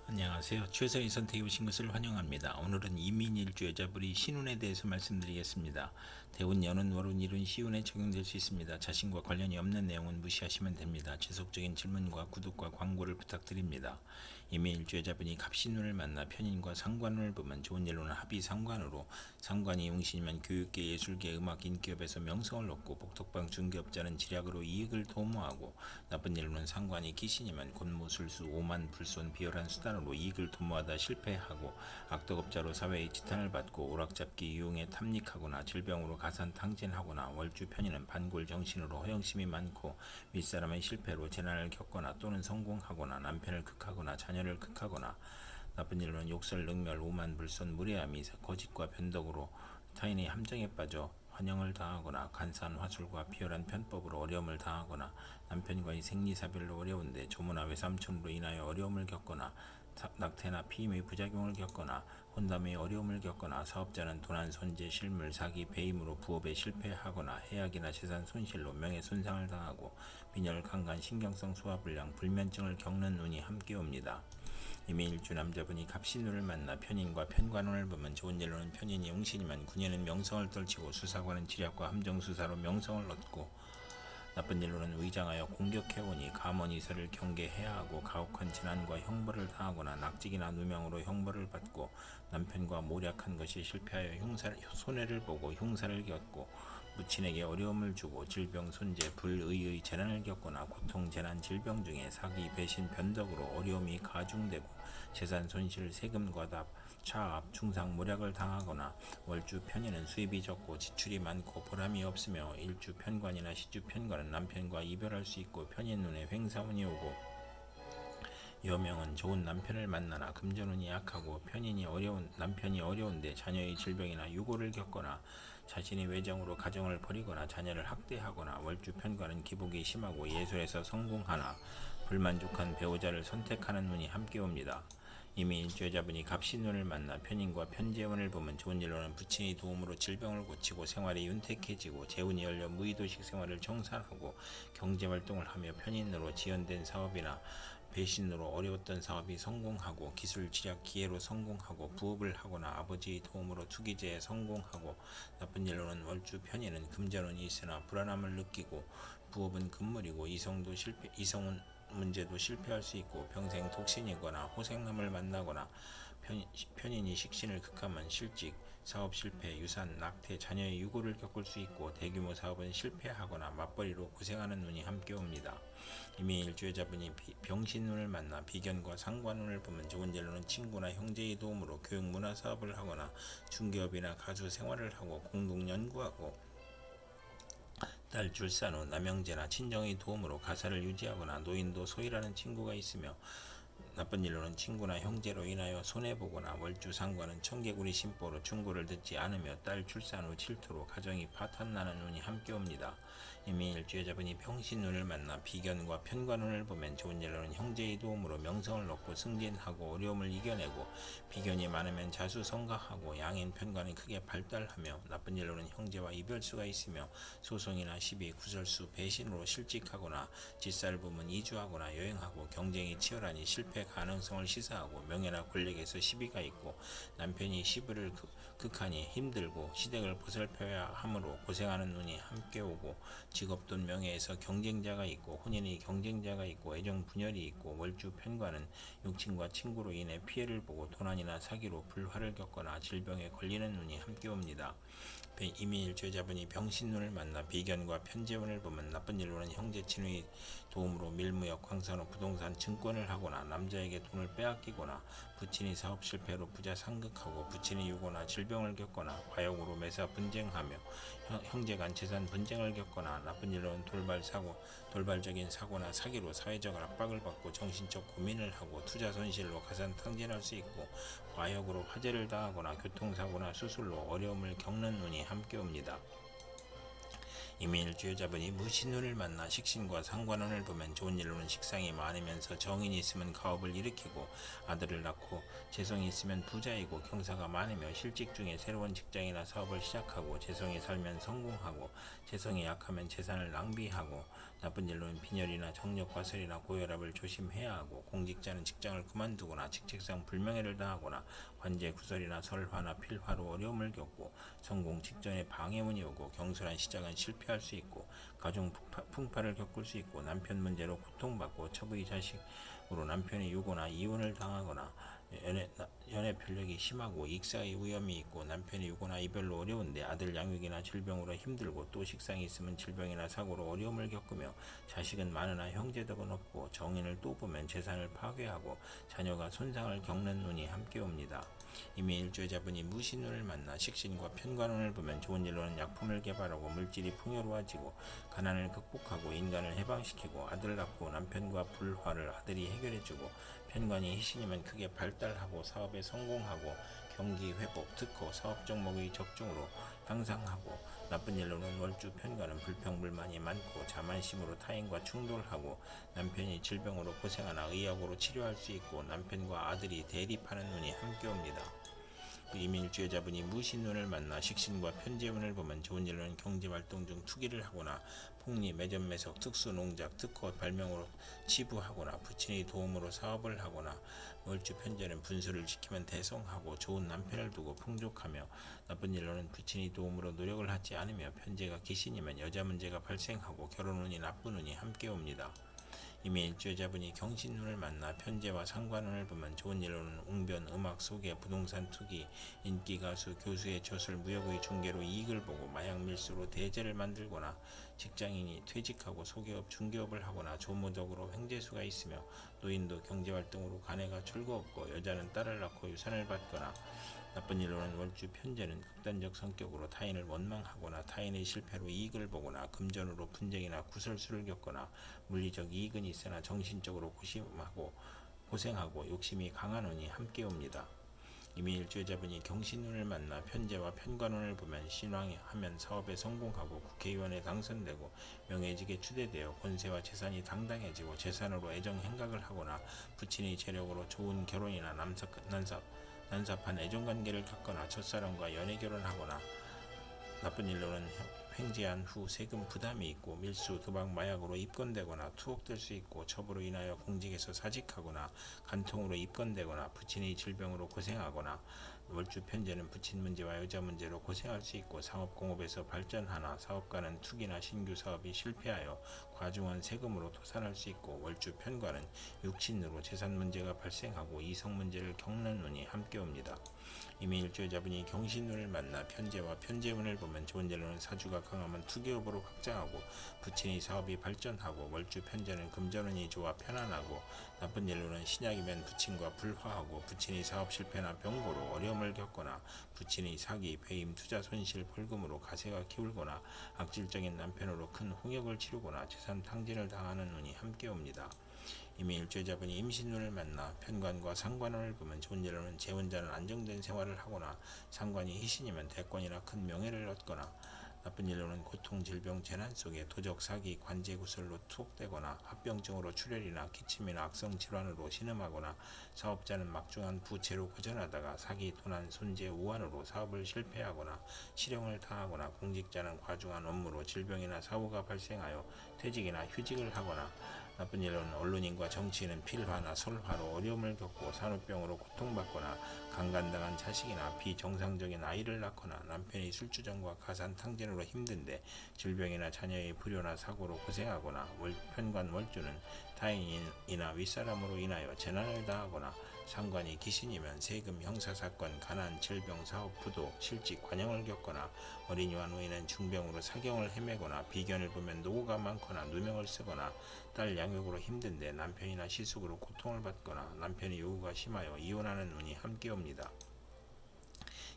안녕하세요. 최서의 선택해 오신 것을 환영합니다. 오늘은 이민일주여자불이 신운에 대해서 말씀드리겠습니다. 대운, 연운, 월운, 일운, 시운에 적용될 수 있습니다. 자신과 관련이 없는 내용은 무시하시면 됩니다. 지속적인 질문과 구독과 광고를 부탁드립니다. 이민일주여자분이 갑신운을 만나 편인과 상관운을 보면 좋은 일로는 합이 상관으로, 상관이 용신이면 교육계, 예술계, 음악, 인기업에서 명성을 얻고, 복덕방 중개업자는 지략으로 이익을 도모하고, 나쁜 일로는 상관이 기신이면 곤모술수, 오만, 불손, 비열한 수단으로 이익을 도모하다 실패하고, 악덕업자로 사회의 지탄을 받고, 오락잡기 유흥에 탐닉하거나 질병으로 가산탕진하거나, 월주 편인은 반골 정신으로 허영심이 많고, 윗사람의 실패로 재난을 겪거나 또는 성공하거나, 남편을 극하거나 자녀를 극하거나, 나쁜 일로는 욕설, 능멸, 오만, 불손, 무례함이 거짓과 변덕으로 타인의 함정에 빠져 환영을 당하거나, 간사한 화술과 비열한 편법으로 어려움을 당하거나, 남편과의 생리사별로 어려운데 조모나 외삼촌으로 인하여 어려움을 겪거나, 낙태나 피임의 부작용을 겪거나, 혼담의 어려움을 겪거나, 사업자는 도난, 손재, 실물, 사기, 배임으로 부업에 실패하거나, 해악이나 재산 손실로 명예 손상을 당하고, 빈혈, 강간, 신경성 소화불량, 불면증을 겪는 운이 함께 옵니다. 이미 일주 남자분이 갑신운을 만나 편인과 편관운을 보면 좋은 일로는 편인이 용신이면 군인은 명성을 떨치고, 수사관은 지략과 함정수사로 명성을 얻고, 나쁜 일로는 의장하여 공격해오니 감언이설을 경계해야 하고, 가혹한 재난과 형벌을 당하거나 낙직이나 누명으로 형벌을 받고, 남편과 모략한 것이 실패하여 손해를 보고 흉사를 겪고, 무친에게 어려움을 주고, 질병, 손재, 불의의 재난을 겪거나, 고통, 재난, 질병 중에 사기, 배신, 변덕으로 어려움이 가중되고, 재산 손실, 세금 과답, 차압, 중상, 모략을 당하거나, 월주 편인은 수입이 적고 지출이 많고 보람이 없으며, 일주 편관이나 시주 편관은 남편과 이별할 수 있고 편인 눈에 횡사운이 오고, 여명은 좋은 남편을 만나나 금전운이 약하고, 남편이 어려운데 자녀의 질병이나 유고를 겪거나, 자신의 외정으로 가정을 버리거나 자녀를 학대하거나, 월주 편관은 기복이 심하고 예술에서 성공하나 불만족한 배우자를 선택하는 운이 함께 옵니다. 이미 일주여자분이 갑신운을 만나 편인과 편재운을 보면 좋은 일로는 부친의 도움으로 질병을 고치고 생활이 윤택해지고, 재운이 열려 무의도식 생활을 정산하고, 경제활동을 하며 편인으로 지연된 사업이나 배신으로 어려웠던 사업이 성공하고, 기술 지략 기회로 성공하고, 부업을 하거나 아버지의 도움으로 투기제에 성공하고, 나쁜 일로는 월주 편인은 금전운이 있으나 불안함을 느끼고, 부업은 금물이고 이성운 문제도 실패할 수 있고, 평생 독신이거나 호생남을 만나거나, 편인이 식신을 극하면 실직, 사업 실패, 유산, 낙태, 자녀의 유고를 겪을 수 있고, 대규모 사업은 실패하거나 맞벌이로 고생하는 운이 함께 옵니다. 이미 일주여자분이 병신운을 만나 비견과 상관운을 보면 좋은 일로는 친구나 형제의 도움으로 교육 문화 사업을 하거나, 중개업이나 가수 생활을 하고, 공동 연구하고, 딸 출산 후 남형제나 친정의 도움으로 가사를 유지하거나, 노인도 소일하는 친구가 있으며, 나쁜 일로는 친구나 형제로 인하여 손해보거나, 월주 상관은 청개구리 심보로 충고를 듣지 않으며 딸 출산 후 질투로 가정이 파탄나는 운이 함께 옵니다. 이미 일주여자분이 병신운을 만나 비견과 편관운을 보면 좋은 일로는 형제의 도움으로 명성을 얻고 승진하고 어려움을 이겨내고, 비견이 많으면 자수성가하고, 양인 편관이 크게 발달하며, 나쁜 일로는 형제와 이별수가 있으며 소송이나 시비, 구설수, 배신으로 실직하거나, 짓살 부문 이주하거나 여행하고, 경쟁이 치열하니 실패 가능성을 시사하고, 명예나 권력에서 시비가 있고, 남편이 시부를 극하니 힘들고 시댁을 보살펴야 하므로 고생하는 운이 함께 오고, 직업돈 명예에서 경쟁자가 있고, 혼인의 경쟁자가 있고, 애정 분열이 있고, 월주 편관은 욕친과 친구로 인해 피해를 보고 도난이나 사기로 불화를 겪거나 질병에 걸리는 운이 함께 옵니다. 이미 일주여자분이 병신운을 만나 비견과 편재운을 보면 나쁜 일로는 형제 친의 도움으로 밀무역, 황산업, 부동산, 증권을 하거나, 남자에게 돈을 빼앗기거나, 부친이 사업 실패로 부자 상극하고, 부친이 유고나 질병을 겪거나, 과욕으로 매사 분쟁하며 형제간 재산 분쟁을 겪거나, 나쁜 일로는 돌발적인 사고나 사기로 사회적 압박을 받고 정신적 고민을 하고, 투자 손실로 가산탕진할 수 있고, 과욕으로 화재를 당하거나 교통사고나 수술로 어려움을 겪는 운이 함께 옵니다. 이미 일주여자분이 무신운을 만나 식신과 상관운을 보면 좋은 일로는 식상이 많으면서 정인이 있으면 가업을 일으키고 아들을 낳고 재성이 있으면 부자이고 경사가 많으며 실직 중에 새로운 직장이나 사업을 시작하고 재성이 살면 성공하고 재성이 약하면 재산을 낭비하고 나쁜 일로는 빈혈이나 정력과설이나 고혈압을 조심해야 하고 공직자는 직장을 그만두거나 직책상 불명예를 당하거나 관제 구설이나 설화나 필화로 어려움을 겪고 성공 직전에 방해문이 오고 경솔한 시작은 실패할 수 있고 가정 풍파를 겪을 수 있고 남편 문제로 고통받고 첩의 자식으로 남편이 유고나 이혼을 당하거나 연애 편력이 심하고 익사의 위험이 있고 남편이 유고나 이별로 어려운데 아들 양육이나 질병으로 힘들고 또 식상이 있으면 질병이나 사고로 어려움을 겪으며 자식은 많으나 형제덕은 없고 정인을 또 보면 재산을 파괴하고 자녀가 손상을 겪는 운이 함께 옵니다. 이미 일주여자분이 무신운을 만나 식신과 편관운을 보면 좋은 일로는 약품을 개발하고 물질이 풍요로워지고 가난을 극복하고 인간을 해방시키고 아들을 낳고 남편과 불화를 아들이 해결해주고 편관이 희신이면 크게 발달하고 사업에 성공하고 경기 회복, 특허, 사업 종목의 적중으로 향상하고 나쁜 일로는 월주 편관은 불평불만이 많고 자만심으로 타인과 충돌하고 남편이 질병으로 고생하나 의학으로 치료할 수 있고 남편과 아들이 대립하는 운이 함께 옵니다. 이미 일주여자분이 무신운을 만나 식신과 편재운을 보면 좋은 일로는 경제활동 중 투기를 하거나 폭리, 매점, 매석, 특수, 농작, 특허 발명으로 치부하거나 부친의 도움으로 사업을 하거나 월주 편재는 분수를 지키면 대성하고 좋은 남편을 두고 풍족하며 나쁜 일로는 부친의 도움으로 노력을 하지 않으며 편재가 기신이면 여자 문제가 발생하고 결혼운이 나쁜 운이 함께 옵니다. 이미 일주여자분이 경신운을 만나 편재와 상관운을 보면 좋은 일로는 웅변, 음악, 소개, 부동산 투기, 인기 가수, 교수의 저술, 무역의 중개로 이익을 보고 마약 밀수로 대재를 만들거나 직장인이 퇴직하고 소기업, 중개업을 하거나 조무덕으로 횡재수가 있으며 노인도 경제활동으로 가내가 즐거웠고 여자는 딸을 낳고 유산을 받거나 나쁜 일로는 월주 편재는 극단적 성격으로 타인을 원망하거나 타인의 실패로 이익을 보거나 금전으로 분쟁이나 구설수를 겪거나 물리적 이익은 있으나 정신적으로 고생하고 욕심이 강한 운이 함께 옵니다. 이미 일주여자분이 경신운을 만나 편재와 편관운을 보면 신왕하면 사업에 성공하고 국회의원에 당선되고 명예직에 추대되어 권세와 재산이 당당해지고 재산으로 애정 행각을 하거나 부친의 재력으로 좋은 결혼이나 난삽한 애정관계를 갖거나 첫사랑과 연애 결혼하거나 나쁜 일로는 횡재한 후 세금 부담이 있고 밀수, 도박, 마약으로 입건되거나 투옥될 수 있고 첩으로 인하여 공직에서 사직하거나 간통으로 입건되거나 부친의 질병으로 고생하거나 월주 편재는 부친 문제와 여자 문제로 고생할 수 있고 상업공업에서 발전하나 사업가는 투기나 신규 사업이 실패하여 과중한 세금으로 도산할 수 있고 월주 편관은 육신으로 재산 문제가 발생하고 이성 문제를 겪는 운이 함께 옵니다. 이미 일주여자분이 경신운을 만나 편재와 편재운을 보면 좋은 일로는 사주가 강하면 투기업으로 확장하고 부친의 사업이 발전하고 월주 편재는 금전운이 좋아 편안하고 나쁜 일로는 신약이면 부친과 불화하고 부친의 사업 실패나 병고로 어려움을 겪거나 부친의 사기, 배임, 투자 손실, 벌금으로 가세가 기울거나 악질적인 남편으로 큰 홍역을 치르거나 재산 탕진을 당하는 운이 함께 옵니다. 이미 일주여자분이 임신운을 만나 편관과 상관운을 보면 좋은 일로는 재혼자는 안정된 생활을 하거나 상관이 희신이면 대권이나 큰 명예를 얻거나 나쁜 일로는 고통, 질병, 재난 속에 도적, 사기, 관제, 구설로 투옥되거나 합병증으로 출혈이나 기침이나 악성 질환으로 신음하거나 사업자는 막중한 부채로 고전하다가 사기, 도난, 손재, 우환으로 사업을 실패하거나 실형을 당하거나 공직자는 과중한 업무로 질병이나 사고가 발생하여 퇴직이나 휴직을 하거나 나쁜 일로는 언론인과 정치인은 필화나 설화로 어려움을 겪고 산후병으로 고통받거나 강간당한 자식이나 비정상적인 아이를 낳거나 남편이 술주정과 가산 탕진으로 힘든데 질병이나 자녀의 불효나 사고로 고생하거나 편관 월주는 타인이나 윗사람으로 인하여 재난을 당하거나 상관이 기신이면 세금, 형사사건, 가난, 질병, 사업, 부도, 실직, 관영을 겪거나 어린이와 노인은 중병으로 사경을 헤매거나 비견을 보면 노고가 많거나 누명을 쓰거나 딸 양육으로 힘든데 남편이나 시숙으로 고통을 받거나 남편의 요구가 심하여 이혼하는 운이 함께 옵니다.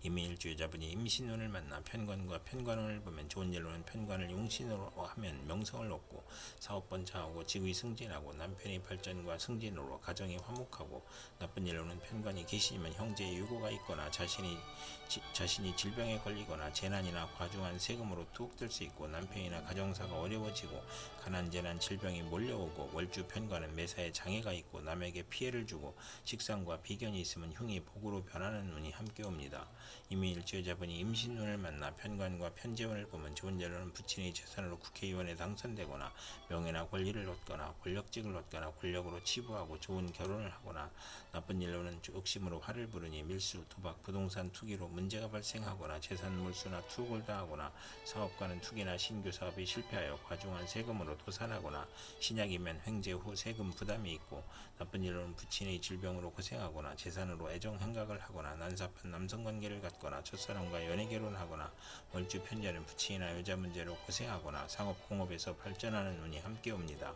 이민일주여자분이 임신운을 만나 편관과 편관운을 보면 좋은 일로는 편관을 용신으로 하면 명성을 얻고 사업번 장하고 직위 승진하고 남편의 발전과 승진으로 가정이 화목하고 나쁜 일로는 편관이 계시면 형제의 유고가 있거나 자신이 질병에 걸리거나 재난이나 과중한 세금으로 툭 뜰 수 있고 남편이나 가정사가 어려워지고 가난 재난 질병이 몰려오고 월주 편관은 매사에 장애가 있고 남에게 피해를 주고 식상과 비견이 있으면 흉이 복으로 변하는 운이 함께 옵니다. 이미 일주여자분이 임신운을 만나 편관과 편재운을 보면 좋은 일로는 부친의 재산으로 국회의원에 당선되거나 명예나 권리를 얻거나 권력직을 얻거나 권력으로 치부하고 좋은 결혼을 하거나 나쁜 일로는 욕심으로 화를 부르니 밀수, 도박, 부동산 투기로 문제가 발생하거나 재산 몰수나 투옥을 당하거나 사업가는 투기나 신규 사업이 실패하여 과중한 세금으로 도산하거나 신약이면 횡재 후 세금 부담이 있고 나쁜 일로는 부친의 질병으로 고생하거나 재산으로 애정 행각을 하거나 난삽한 남성관계를 갖거나 첫사람과 연애 결혼하거나 월주 편제는 부친이나 여자 문제로 고생하거나 상업 공업에서 발전하는 운이 함께 옵니다.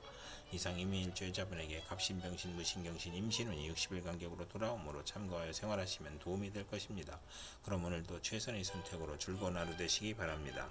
이상 이민일주 여자분에게 갑신병신 무신경신 임신운이 60일 간격으로 돌아오므로 참고하여 생활하시면 도움이 될 것입니다. 그럼 오늘도 최선의 선택으로 즐거운 하루 되시기 바랍니다.